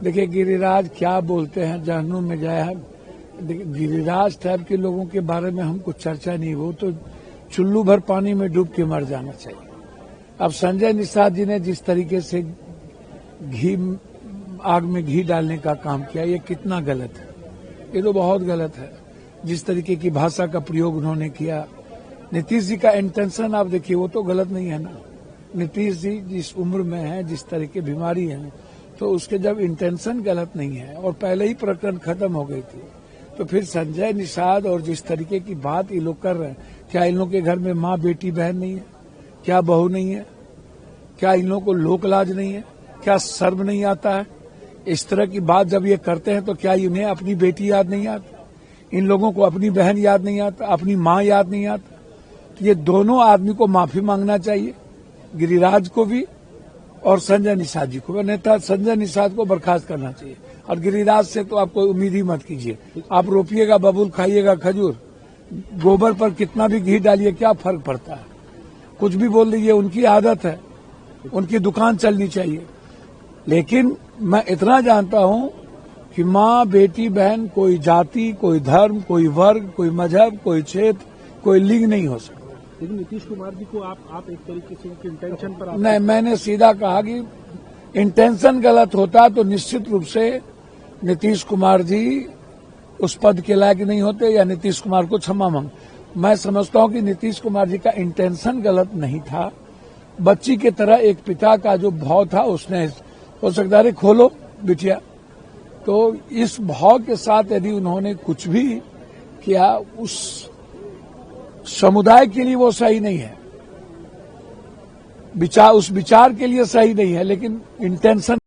देखिए गिरिराज क्या बोलते हैं, जहन्नुम में गया है। गिरिराज टाइप के लोगों के बारे में हमको चर्चा नहीं, वो तो चुल्लू भर पानी में डूब के मर जाना चाहिए। अब संजय निषाद जी ने जिस तरीके से आग में घी डालने का काम किया, ये कितना गलत है, ये तो बहुत गलत है। जिस तरीके की भाषा का प्रयोग उन्होंने किया, नीतीश जी का इंटेंशन आप देखिए, वो तो गलत नहीं है ना। नीतीश जी जिस उम्र में है, जिस तरह की बीमारी है, तो उसके जब इंटेंशन गलत नहीं है और पहले ही प्रकरण खत्म हो गई थी, तो फिर संजय निषाद और जिस तरीके की बात ये लोग कर रहे हैं, क्या इन लोग के घर में माँ बेटी बहन नहीं है? क्या बहू नहीं है? क्या इन लोगों को लोक लाज नहीं है? क्या शर्म नहीं आता है? इस तरह की बात जब ये करते हैं तो क्या इन्हें अपनी बेटी याद नहीं आती? इन लोगों को अपनी बहन याद नहीं आता, अपनी माँ याद नहीं आता? तो ये दोनों आदमी को माफी मांगना चाहिए, गिरिराज को भी और संजय निषाद जी को। नेता संजय निषाद को बर्खास्त करना चाहिए और गिरिराज से तो आप कोई उम्मीद ही मत कीजिए। आप रोपिएगा बबूल, खाइएगा खजूर, गोबर पर कितना भी घी डालिए, क्या फर्क पड़ता है? कुछ भी बोल लीजिए, उनकी आदत है, उनकी दुकान चलनी चाहिए। लेकिन मैं इतना जानता हूं कि माँ बेटी बहन कोई जाति, कोई धर्म, कोई वर्ग, कोई मजहब, कोई क्षेत्र, कोई लिंग नहीं हो सकता। लेकिन नीतीश कुमार जी को आप एक तरीके से उनके इंटेंशन पर नहीं, मैंने सीधा कहा कि इंटेंशन गलत होता तो निश्चित रूप से नीतीश कुमार जी उस पद के लायक नहीं होते या नीतीश कुमार को क्षमा मांग। मैं समझता हूं कि नीतीश कुमार जी का इंटेंशन गलत नहीं था। बच्ची की तरह एक पिता का जो भाव था, उसने हो सकता है खोलो बिटिया, तो इस भाव के साथ यदि उन्होंने कुछ भी किया, उस समुदाय के लिए वो सही नहीं है, उस विचार के लिए सही नहीं है, लेकिन इंटेंशन